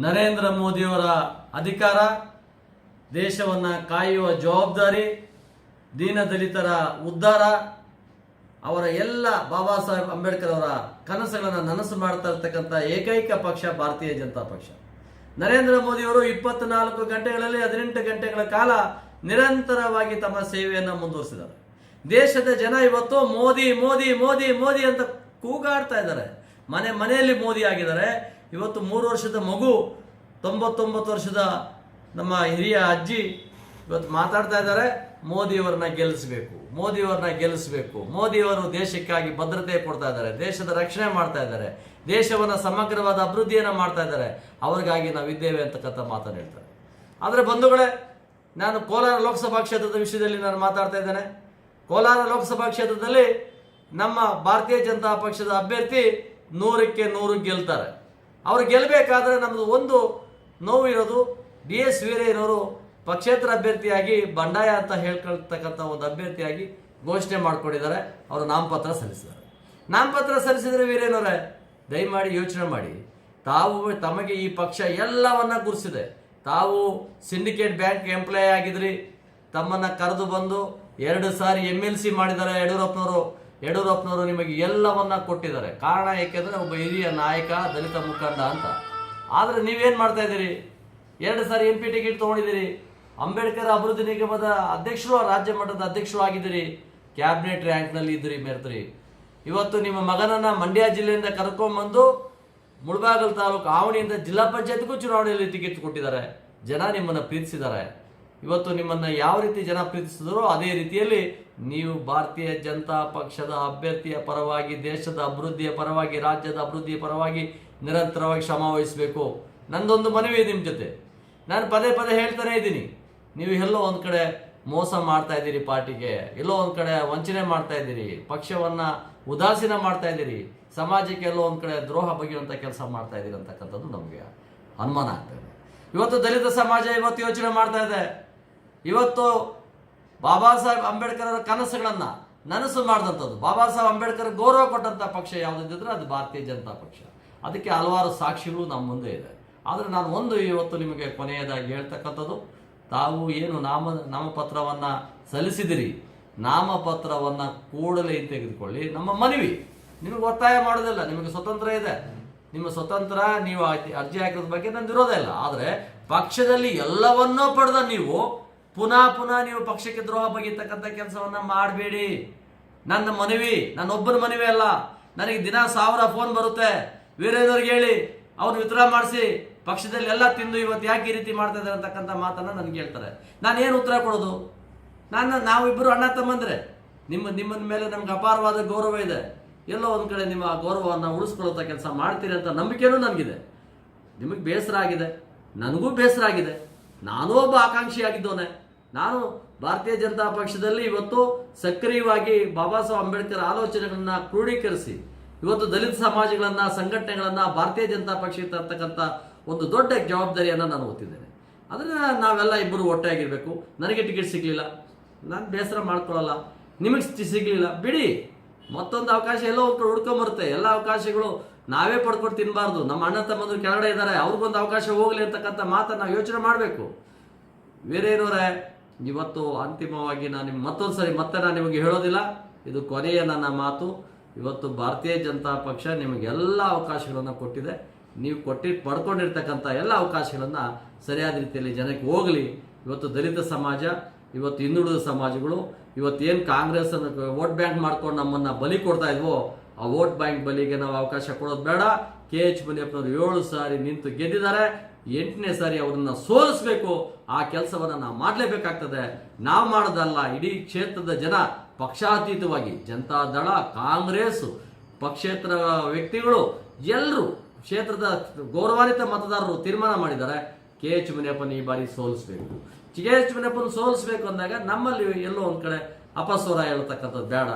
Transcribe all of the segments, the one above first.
ನರೇಂದ್ರ ಮೋದಿಯವರ ಅಧಿಕಾರ, ದೇಶವನ್ನು ಕಾಯುವ ಜವಾಬ್ದಾರಿ, ದೀನದಲಿತರ ಉದ್ಧಾರ, ಅವರ ಎಲ್ಲ ಬಾಬಾ ಸಾಹೇಬ್ ಅಂಬೇಡ್ಕರ್ ಅವರ ಕನಸುಗಳನ್ನು ನನಸು ಮಾಡ್ತಾ ಇರ್ತಕ್ಕಂಥ ಏಕೈಕ ಪಕ್ಷ ಭಾರತೀಯ ಜನತಾ ಪಕ್ಷ. ನರೇಂದ್ರ ಮೋದಿಯವರು 24 ಗಂಟೆಗಳಲ್ಲಿ 18 ಗಂಟೆಗಳ ಕಾಲ ನಿರಂತರವಾಗಿ ತಮ್ಮ ಸೇವೆಯನ್ನು ಮುಂದುವರಿಸಿದ್ದಾರೆ. ದೇಶದ ಜನ ಇವತ್ತು ಮೋದಿ ಮೋದಿ ಮೋದಿ ಮೋದಿ ಅಂತ ಕೂಗಾಡ್ತಾ ಇದ್ದಾರೆ. ಮನೆಯಲ್ಲಿ ಮೋದಿ ಆಗಿದ್ದಾರೆ. ಇವತ್ತು 3 ವರ್ಷದ ಮಗು, 99 ವರ್ಷದ ನಮ್ಮ ಹಿರಿಯ ಅಜ್ಜಿ ಇವತ್ತು ಮಾತಾಡ್ತಾ ಇದ್ದಾರೆ, ಮೋದಿಯವರನ್ನ ಗೆಲ್ಲಿಸಬೇಕು, ಮೋದಿಯವರನ್ನ ಗೆಲ್ಲಿಸಬೇಕು, ಮೋದಿಯವರು ದೇಶಕ್ಕಾಗಿ ಭದ್ರತೆ ಕೊಡ್ತಾ ಇದ್ದಾರೆ, ದೇಶದ ರಕ್ಷಣೆ ಮಾಡ್ತಾ ಇದ್ದಾರೆ, ದೇಶವನ್ನು ಸಮಗ್ರವಾದ ಅಭಿವೃದ್ಧಿಯನ್ನು ಮಾಡ್ತಾ ಇದ್ದಾರೆ, ಅವ್ರಿಗಾಗಿ ನಾವಿದ್ದೇವೆ ಅಂತಕ್ಕಂಥ ಮಾತನ್ನು ಹೇಳ್ತಾರೆ. ಆದರೆ ಬಂಧುಗಳೇ, ನಾನು ಕೋಲಾರ ಲೋಕಸಭಾ ಕ್ಷೇತ್ರದ ವಿಷಯದಲ್ಲಿ ನಾನು ಮಾತಾಡ್ತಾ ಇದ್ದೇನೆ. ಕೋಲಾರ ಲೋಕಸಭಾ ಕ್ಷೇತ್ರದಲ್ಲಿ ನಮ್ಮ ಭಾರತೀಯ ಜನತಾ ಪಕ್ಷದ ಅಭ್ಯರ್ಥಿ 100ಕ್ಕೆ 100 ಗೆಲ್ತಾರೆ. ಅವರು ಗೆಲ್ಲಬೇಕಾದ್ರೆ ನಮ್ಮದು ಒಂದು ನೋವು ಇರೋದು, DS ವೀರಯ್ಯನವರು ಪಕ್ಷೇತರ ಅಭ್ಯರ್ಥಿಯಾಗಿ ಬಂಡಾಯ ಅಂತ ಹೇಳ್ಕೊಳ್ತಕ್ಕಂಥ ಒಂದು ಅಭ್ಯರ್ಥಿಯಾಗಿ ಘೋಷಣೆ ಮಾಡ್ಕೊಂಡಿದ್ದಾರೆ. ಅವರು ನಾಮಪತ್ರ ಸಲ್ಲಿಸಿದ್ದಾರೆ. ನಾಮಪತ್ರ ಸಲ್ಲಿಸಿದರೆ ವೀರಯ್ಯನವರೇ, ದಯಮಾಡಿ ಯೋಚನೆ ಮಾಡಿ. ತಮಗೆ ಈ ಪಕ್ಷ ಎಲ್ಲವನ್ನ ಗುರುಸಿದೆ. ತಾವು ಸಿಂಡಿಕೇಟ್ ಬ್ಯಾಂಕ್ ಎಂಪ್ಲಾಯ್ ಆಗಿದ್ರಿ, ತಮ್ಮನ್ನು ಕರೆದು ಬಂದು 2 ಸಾರಿ MLC ಮಾಡಿದ್ದಾರೆ ಯಡಿಯೂರಪ್ಪನವರು ನಿಮಗೆ ಎಲ್ಲವನ್ನ ಕೊಟ್ಟಿದ್ದಾರೆ. ಕಾರಣ ಏಕೆಂದರೆ ಒಬ್ಬ ಹಿರಿಯ ನಾಯಕ, ದಲಿತ ಮುಖಂಡ ಅಂತ. ಆದರೆ ನೀವೇನು ಮಾಡ್ತಾ ಇದ್ದೀರಿ? 2 ಸಾರಿ MP ಟಿಕೆಟ್ ತೊಗೊಂಡಿದ್ದೀರಿ, ಅಂಬೇಡ್ಕರ್ ಅಭಿವೃದ್ಧಿ ನಿಗಮದ ಅಧ್ಯಕ್ಷರು, ರಾಜ್ಯ ಮಟ್ಟದ ಅಧ್ಯಕ್ಷರು ಆಗಿದ್ದೀರಿ, ಕ್ಯಾಬಿನೆಟ್ ರ್ಯಾಂಕ್ನಲ್ಲಿ ಇದ್ರಿ, ಮೆರೆದ್ರಿ. ಇವತ್ತು ನಿಮ್ಮ ಮಗನನ್ನ ಮಂಡ್ಯ ಜಿಲ್ಲೆಯಿಂದ ಕರ್ಕೊಂಡ್ಬಂದು ಮುಳಬಾಗಿಲು ತಾಲೂಕು ಆವಣಿಯಿಂದ ಜಿಲ್ಲಾ ಪಂಚಾಯತ್ಗೂ ಚುನಾವಣೆಯಲ್ಲಿ ಟಿಕೆಟ್ ಕೊಟ್ಟಿದ್ದಾರೆ. ಜನ ನಿಮ್ಮನ್ನು ಪ್ರೀತಿಸಿದ್ದಾರೆ. ಇವತ್ತು ನಿಮ್ಮನ್ನು ಯಾವ ರೀತಿ ಜನ ಪ್ರೀತಿಸಿದರೋ ಅದೇ ರೀತಿಯಲ್ಲಿ ನೀವು ಭಾರತೀಯ ಜನತಾ ಪಕ್ಷದ ಅಭ್ಯರ್ಥಿಯ ಪರವಾಗಿ, ದೇಶದ ಅಭಿವೃದ್ಧಿಯ ಪರವಾಗಿ, ರಾಜ್ಯದ ಅಭಿವೃದ್ಧಿಯ ಪರವಾಗಿ ನಿರಂತರವಾಗಿ ಶ್ರಮ ವಹಿಸಬೇಕು. ನಂದೊಂದು ಮನವಿ ನಿಮ್ಮ ಜೊತೆ. ನಾನು ಪದೇ ಪದೇ ಹೇಳ್ತಾನೆ ಇದ್ದೀನಿ, ನೀವು ಎಲ್ಲೋ ಒಂದು ಕಡೆ ಮೋಸ ಮಾಡ್ತಾ ಇದ್ದೀರಿ, ಪಾರ್ಟಿಗೆ ಎಲ್ಲೋ ಒಂದು ಕಡೆ ವಂಚನೆ ಮಾಡ್ತಾ ಇದ್ದೀರಿ, ಪಕ್ಷವನ್ನು ಉದಾಸೀನ ಮಾಡ್ತಾ ಇದ್ದೀರಿ, ಸಮಾಜಕ್ಕೆ ಎಲ್ಲೋ ಒಂದು ಕಡೆ ದ್ರೋಹ ಬಗೆಯುವಂಥ ಕೆಲಸ ಮಾಡ್ತಾ ಇದ್ದೀರಿ ಅಂತಕ್ಕಂಥದ್ದು ನಮಗೆ ಅನುಮಾನ ಆಗ್ತಾ ಇದೆ. ಇವತ್ತು ದಲಿತ ಸಮಾಜ ಇವತ್ತು ಯೋಚನೆ ಮಾಡ್ತಾ ಇದೆ. ಇವತ್ತು ಬಾಬಾ ಸಾಹೇಬ್ ಅಂಬೇಡ್ಕರ್ ಅವರ ಕನಸುಗಳನ್ನು ನನಸು ಮಾಡಿದಂಥದ್ದು, ಬಾಬಾ ಸಾಹೇಬ್ ಅಂಬೇಡ್ಕರ್ ಗೌರವ ಕೊಟ್ಟಂಥ ಪಕ್ಷ ಯಾವುದಿದ್ರೆ ಅದು ಭಾರತೀಯ ಜನತಾ ಪಕ್ಷ. ಅದಕ್ಕೆ ಹಲವಾರು ಸಾಕ್ಷಿಗಳು ನಮ್ಮ ಮುಂದೆ ಇದೆ. ಆದರೆ ನಾನು ಒಂದು ಇವತ್ತು ನಿಮಗೆ ಕೊನೆಯದಾಗಿ ಹೇಳ್ತಕ್ಕಂಥದ್ದು, ತಾವು ಏನು ನಾಮಪತ್ರವನ್ನು ಸಲ್ಲಿಸಿದಿರಿ, ನಾಮಪತ್ರವನ್ನು ಕೂಡಲೇ ತೆಗೆದುಕೊಳ್ಳಿ. ನಮ್ಮ ಮನವಿ, ನಿಮಗೆ ಒತ್ತಾಯ ಮಾಡೋದಿಲ್ಲ, ನಿಮಗೆ ಸ್ವತಂತ್ರ ಇದೆ, ನಿಮ್ಮ ಸ್ವತಂತ್ರ, ನೀವು ಅರ್ಜಿ ಹಾಕಿದ ಬಗ್ಗೆ ನನ್ನ ವಿರೋಧ ಇಲ್ಲ. ಆದರೆ ಪಕ್ಷದಲ್ಲಿ ಎಲ್ಲವನ್ನೂ ಪಡೆದ ನೀವು ಪುನಃ ನೀವು ಪಕ್ಷಕ್ಕೆ ದ್ರೋಹ ಬಗೆಯತಕ್ಕಂಥ ಕೆಲಸವನ್ನು ಮಾಡಬೇಡಿ. ನನ್ನ ಮನವಿ, ನನ್ನೊಬ್ಬನ ಮನವಿ ಅಲ್ಲ, ನನಗೆ ದಿನ 1000 ಫೋನ್ ಬರುತ್ತೆ. ವೀರೇಂದ್ರವ್ರಿಗೆ ಹೇಳಿ ಅವ್ರು ವಿತ್ಡ್ರಾ ಮಾಡಿಸಿ, ಪಕ್ಷದಲ್ಲಿ ಎಲ್ಲ ತಿಂದು ಇವತ್ತು ಯಾಕೆ ಈ ರೀತಿ ಮಾಡ್ತಾ ಇದ್ದಾರೆ ಅಂತಕ್ಕಂಥ ಮಾತನ್ನು ನನಗೆ ಹೇಳ್ತಾರೆ. ನಾನು ಏನು ಉತ್ತರ ಕೊಡೋದು? ನಾವಿಬ್ಬರು ಅಣ್ಣ ತಮ್ಮಂದ್ರೆ, ನಿಮ್ಮ ಮೇಲೆ ನಮ್ಗೆ ಅಪಾರವಾದ ಗೌರವ ಇದೆ. ಎಲ್ಲೋ ಒಂದು ಕಡೆ ನಿಮ್ಮ ಗೌರವವನ್ನು ಉಳಿಸ್ಕೊಳ್ಳೋ ಕೆಲಸ ಮಾಡ್ತೀರಿ ಅಂತ ನಂಬಿಕೆನೂ ನನಗಿದೆ. ನಿಮಗೆ ಬೇಸರ ಆಗಿದೆ, ನನಗೂ ಬೇಸರ ಆಗಿದೆ. ನಾನೂ ಒಬ್ಬ ಆಕಾಂಕ್ಷಿಯಾಗಿದ್ದವನೇ. ನಾನು ಭಾರತೀಯ ಜನತಾ ಪಕ್ಷದಲ್ಲಿ ಇವತ್ತು ಸಕ್ರಿಯವಾಗಿ ಬಾಬಾ ಸಾಹೇಬ್ ಅಂಬೇಡ್ಕರ್ ಆಲೋಚನೆಗಳನ್ನು ಕ್ರೋಢೀಕರಿಸಿ ಇವತ್ತು ದಲಿತ ಸಮಾಜಗಳನ್ನು, ಸಂಘಟನೆಗಳನ್ನು ಭಾರತೀಯ ಜನತಾ ಪಕ್ಷಕ್ಕೆ ತರ್ತಕ್ಕಂಥ ಒಂದು ದೊಡ್ಡ ಜವಾಬ್ದಾರಿಯನ್ನು ನಾನು ಹೊತ್ತಿದ್ದೇನೆ. ಆದರೆ ನಾವೆಲ್ಲ ಇಬ್ಬರು ಒಟ್ಟಾಗಿರಬೇಕು. ನನಗೆ ಟಿಕೆಟ್ ಸಿಗಲಿಲ್ಲ, ನಾನು ಬೇಸರ ಮಾಡ್ಕೊಳ್ಳಲ್ಲ. ನಿಮಗೆ ಸಿಗಲಿಲ್ಲ, ಬಿಡಿ, ಮತ್ತೊಂದು ಅವಕಾಶ ಎಲ್ಲೋ ಹುಡ್ಕೊಂಬರುತ್ತೆ. ಎಲ್ಲ ಅವಕಾಶಗಳು ನಾವೇ ಪಡ್ಕೊಂಡು ತಿನ್ನಬಾರ್ದು. ನಮ್ಮ ಅಣ್ಣ ತಮ್ಮಂದ್ರು ಕೆಳಗಡೆ ಇದ್ದಾರೆ, ಅವ್ರಿಗೊಂದು ಅವಕಾಶ ಹೋಗಲಿ ಅಂತಕ್ಕಂಥ ಮಾತನ್ನು ನಾವು ಯೋಚನೆ ಮಾಡಬೇಕು. ವೀರೇನವರೇ, ಇವತ್ತು ಅಂತಿಮವಾಗಿ ನಾನು ಮತ್ತೊಂದು ಸರಿ ನಾನು ನಿಮಗೆ ಹೇಳೋದಿಲ್ಲ, ಇದು ಕೊನೆಯ ನನ್ನ ಮಾತು. ಇವತ್ತು ಭಾರತೀಯ ಜನತಾ ಪಕ್ಷ ನಿಮಗೆಲ್ಲ ಅವಕಾಶಗಳನ್ನು ಕೊಟ್ಟಿದೆ. ನೀವು ಪಡ್ಕೊಂಡಿರ್ತಕ್ಕಂಥ ಎಲ್ಲ ಅವಕಾಶಗಳನ್ನು ಸರಿಯಾದ ರೀತಿಯಲ್ಲಿ ಜನಕ್ಕೆ ಹೋಗಲಿ. ಇವತ್ತು ದಲಿತ ಸಮಾಜ, ಇವತ್ತು ಹಿಂದುಳಿದ ಸಮಾಜಗಳು, ಇವತ್ತೇನು ಕಾಂಗ್ರೆಸ್ ವೋಟ್ ಬ್ಯಾಂಕ್ ಮಾಡ್ಕೊಂಡು ನಮ್ಮನ್ನು ಬಲಿ ಕೊಡ್ತಾ ಇದ್ವೋ, ಆ ವೋಟ್ ಬ್ಯಾಂಕ್ ಬಲಿಗೆ ನಾವು ಅವಕಾಶ ಕೊಡೋದು ಬೇಡ. KH ಮುನಿಯಪ್ಪನವರು 7 ಸಾರಿ ನಿಂತು ಗೆದ್ದಿದ್ದಾರೆ. 8ನೇ ಸಾರಿ ಅವರನ್ನು ಸೋಲಿಸಬೇಕು. ಆ ಕೆಲಸವನ್ನು ನಾವು ಮಾಡಲೇಬೇಕಾಗ್ತದೆ. ನಾವು ಮಾಡೋದಲ್ಲ, ಇಡೀ ಕ್ಷೇತ್ರದ ಜನ ಪಕ್ಷಾತೀತವಾಗಿ ಜನತಾದಳ, ಕಾಂಗ್ರೆಸ್, ಪಕ್ಷೇತರ ವ್ಯಕ್ತಿಗಳು ಎಲ್ಲರೂ ಕ್ಷೇತ್ರದ ಗೌರವಾನ್ವಿತ ಮತದಾರರು ತೀರ್ಮಾನ ಮಾಡಿದ್ದಾರೆ, KH ಮುನಿಯಪ್ಪನ ಈ ಬಾರಿ ಸೋಲಿಸಬೇಕು. KH ಮುನಿಯಪ್ಪನ ಸೋಲಿಸಬೇಕು ಅಂದಾಗ ನಮ್ಮಲ್ಲಿ ಎಲ್ಲೋ ಒಂದು ಕಡೆ ಅಪಸ್ವರ ಹೇಳ್ತಕ್ಕಂಥದ್ದು ಬೇಡ.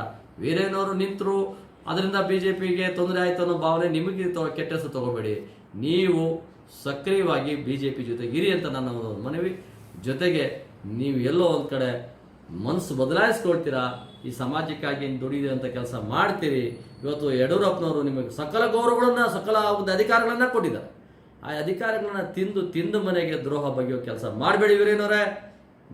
ವೀರೇನವರು ನಿಂತರು, ಅದರಿಂದ BJPಗೆ ತೊಂದರೆ ಆಯಿತು ಅನ್ನೋ ಭಾವನೆ ನಿಮಗೆ ಕೆಟ್ಟ ಹೆಸರು ತಗೋಬೇಡಿ. ನೀವು ಸಕ್ರಿಯವಾಗಿ BJP ಜೊತೆಗೆ ಇರಿ ಅಂತ ನನ್ನ ಒಂದು ಮನವಿ. ಜೊತೆಗೆ ನೀವು ಎಲ್ಲೋ ಒಂದು ಕಡೆ ಮನಸ್ಸು ಬದಲಾಯಿಸ್ಕೊಳ್ತೀರಾ, ಈ ಸಮಾಜಕ್ಕಾಗಿ ದುಡಿದೆ ಅಂತ ಕೆಲಸ ಮಾಡ್ತೀರಿ. ಇವತ್ತು ಯಡಿಯೂರಪ್ಪನವರು ನಿಮಗೆ ಸಕಲ ಗೌರವಗಳನ್ನು, ಸಕಲ ಒಂದು ಅಧಿಕಾರಗಳನ್ನು ಕೊಟ್ಟಿದ್ದಾರೆ. ಆ ಅಧಿಕಾರಗಳನ್ನ ತಿಂದು ಮನೆಗೆ ದ್ರೋಹ ಬಗೆಯೋ ಕೆಲಸ ಮಾಡಬೇಡಿ ವೀರೇನವರೇ.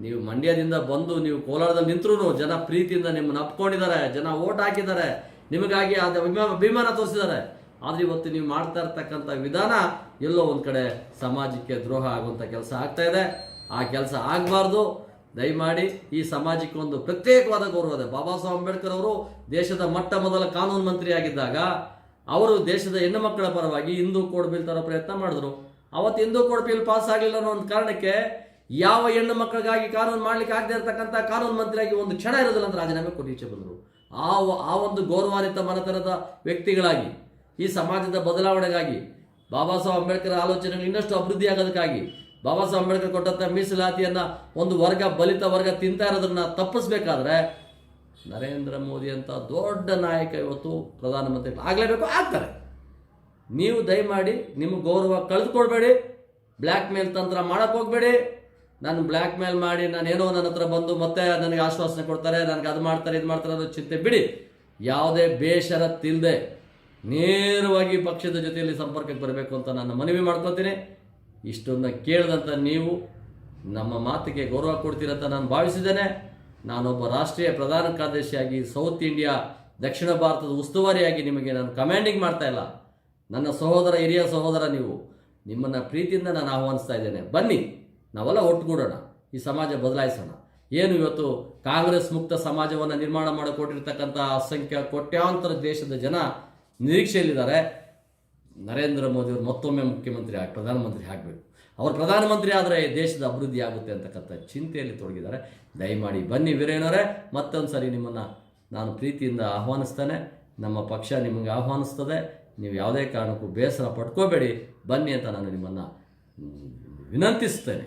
ನೀವು ಮಂಡ್ಯದಿಂದ ಬಂದು ನೀವು ಕೋಲಾರದಲ್ಲಿ ನಿಂತರೂ ಜನ ಪ್ರೀತಿಯಿಂದ ನಿಮ್ಮನ್ನು ಅಪ್ಕೊಂಡಿದ್ದಾರೆ, ಜನ ಓಟ್ ಹಾಕಿದ್ದಾರೆ, ನಿಮಗಾಗಿ ಅಭಿಮಾನ ತೋರಿಸಿದ್ದಾರೆ. ಆದರೆ ಇವತ್ತು ನೀವು ಮಾಡ್ತಾ ಇರ್ತಕ್ಕಂಥ ವಿಧಾನ ಎಲ್ಲೋ ಒಂದು ಕಡೆ ಸಮಾಜಕ್ಕೆ ದ್ರೋಹ ಆಗುವಂಥ ಕೆಲಸ ಆಗ್ತಾ ಇದೆ. ಆ ಕೆಲಸ ಆಗಬಾರ್ದು. ದಯಮಾಡಿ ಈ ಸಮಾಜಕ್ಕೆ ಒಂದು ಪ್ರತ್ಯೇಕವಾದ ಗೌರವ ಇದೆ. ಬಾಬಾ ಸಾಹೇಬ್ ಅಂಬೇಡ್ಕರ್ ಅವರು ದೇಶದ ಮೊದಲ ಕಾನೂನು ಮಂತ್ರಿ ಆಗಿದ್ದಾಗ ಅವರು ದೇಶದ ಹೆಣ್ಣು ಮಕ್ಕಳ ಪರವಾಗಿ ಹಿಂದೂ ಕೋಡ್ ಬಿಲ್ ತರೋ ಪ್ರಯತ್ನ ಮಾಡಿದ್ರು. ಅವತ್ತು ಹಿಂದೂ ಕೋಡ್ ಬಿಲ್ ಪಾಸ್ ಆಗಲಿಲ್ಲ ಅನ್ನೋ ಒಂದು ಕಾರಣಕ್ಕೆ ಯಾವ ಹೆಣ್ಣು ಮಕ್ಕಳಿಗಾಗಿ ಕಾನೂನು ಮಾಡ್ಲಿಕ್ಕೆ ಆಗದೆ ಇರತಕ್ಕಂಥ ಕಾನೂನು ಮಂತ್ರಿಯಾಗಿ ಒಂದು ಕ್ಷಣ ಇರೋದಿಲ್ಲ ಅಂತ ರಾಜೀನಾಮೆ ಕೊಟ್ಟು ಈಚೆ ಬಂದರು. ಆ ಒಂದು ಗೌರವಾನ್ವಿತ ಮನತನದ ವ್ಯಕ್ತಿಗಳಾಗಿ, ಈ ಸಮಾಜದ ಬದಲಾವಣೆಗಾಗಿ, ಬಾಬಾ ಸಾಹೇಬ್ ಅಂಬೇಡ್ಕರ್ ಆಲೋಚನೆಗಳು ಇನ್ನಷ್ಟು ಅಭಿವೃದ್ಧಿ ಆಗೋದಕ್ಕಾಗಿ, ಬಾಬಾ ಸಾಹೇಬ್ ಅಂಬೇಡ್ಕರ್ ಕೊಟ್ಟಂಥ ಮೀಸಲಾತಿಯನ್ನು ಒಂದು ಬಲಿತ ವರ್ಗ ತಿಂತಾ ಇರೋದನ್ನ ತಪ್ಪಿಸ್ಬೇಕಾದ್ರೆ ನರೇಂದ್ರ ಮೋದಿ ಅಂತ ದೊಡ್ಡ ನಾಯಕ ಇವತ್ತು ಪ್ರಧಾನಮಂತ್ರಿ ಆಗಲೇಬೇಕು, ಆಗ್ತಾರೆ. ನೀವು ದಯಮಾಡಿ ನಿಮ್ಮ ಗೌರವ ಕಳೆದುಕೊಳ್ಬೇಡಿ. ಬ್ಲ್ಯಾಕ್ ಮೇಲ್ ತಂತ್ರ ಮಾಡೋಕ್ಕೆ ಹೋಗಬೇಡಿ. ನಾನು ಬ್ಲ್ಯಾಕ್ ಮೇಲ್ ಮಾಡಿ ನಾನೇನೋ ನನ್ನ ಹತ್ರ ಬಂದು ಮತ್ತೆ ನನಗೆ ಆಶ್ವಾಸನೆ ಕೊಡ್ತಾರೆ, ನನಗೆ ಅದು ಮಾಡ್ತಾರೆ ಇದು ಮಾಡ್ತಾರೆ ಅನ್ನೋ ಚಿಂತೆ ಬಿಡಿ. ಯಾವುದೇ ಬೇಷರತ್ತಿಲ್ಲದೆ ನೇರವಾಗಿ ಪಕ್ಷದ ಜೊತೆಯಲ್ಲಿ ಸಂಪರ್ಕಕ್ಕೆ ಬರಬೇಕು ಅಂತ ನಾನು ಮನವಿ ಮಾಡ್ಕೊತೀನಿ. ಇಷ್ಟನ್ನು ಕೇಳಿದಂಥ ನೀವು ನಮ್ಮ ಮಾತಿಗೆ ಗೌರವ ಕೊಡ್ತೀರಂತ ನಾನು ಭಾವಿಸಿದ್ದೇನೆ. ನಾನೊಬ್ಬ ರಾಷ್ಟ್ರೀಯ ಪ್ರಧಾನ ಕಾರ್ಯದರ್ಶಿಯಾಗಿ ಸೌತ್ ಇಂಡಿಯಾ ದಕ್ಷಿಣ ಭಾರತದ ಉಸ್ತುವಾರಿಯಾಗಿ ನಿಮಗೆ ನಾನು ಕಮಾಂಡಿಂಗ್ ಮಾಡ್ತಾ ಇಲ್ಲ. ನನ್ನ ಸಹೋದರ, ಹಿರಿಯ ಸಹೋದರ ನೀವು. ನಿಮ್ಮನ್ನು ಪ್ರೀತಿಯಿಂದ ನಾನು ಆಹ್ವಾನಿಸ್ತಾ ಇದ್ದೇನೆ. ಬನ್ನಿ, ನಾವೆಲ್ಲ ಒಟ್ಟುಗೂಡೋಣ, ಈ ಸಮಾಜ ಬದಲಾಯಿಸೋಣ. ಏನು ಇವತ್ತು ಕಾಂಗ್ರೆಸ್ ಮುಕ್ತ ಸಮಾಜವನ್ನು ನಿರ್ಮಾಣ ಮಾಡಿಕೊಟ್ಟಿರ್ತಕ್ಕಂಥ ಅಸಂಖ್ಯ ಕೋಟ್ಯಾಂತರ ದೇಶದ ಜನ ನಿರೀಕ್ಷೆಯಲ್ಲಿದ್ದಾರೆ. ನರೇಂದ್ರ ಮೋದಿಯವರು ಮತ್ತೊಮ್ಮೆ ಪ್ರಧಾನಮಂತ್ರಿ ಆಗಬೇಕು. ಅವರು ಪ್ರಧಾನಮಂತ್ರಿ ಆದರೆ ದೇಶದ ಅಭಿವೃದ್ಧಿ ಆಗುತ್ತೆ ಅಂತಕ್ಕಂಥ ಚಿಂತೆಯಲ್ಲಿ ತೊಡಗಿದ್ದಾರೆ. ದಯಮಾಡಿ ಬನ್ನಿ ವೀರೇನವರೇ, ಮತ್ತೊಂದು ಸರಿ ನಿಮ್ಮನ್ನು ನಾನು ಪ್ರೀತಿಯಿಂದ ಆಹ್ವಾನಿಸ್ತೇನೆ. ನಮ್ಮ ಪಕ್ಷ ನಿಮಗೆ ಆಹ್ವಾನಿಸ್ತದೆ. ನೀವು ಯಾವುದೇ ಕಾರಣಕ್ಕೂ ಬೇಸರ ಪಡ್ಕೋಬೇಡಿ, ಬನ್ನಿ ಅಂತ ನಾನು ನಿಮ್ಮನ್ನು ವಿನಂತಿಸ್ತೇನೆ.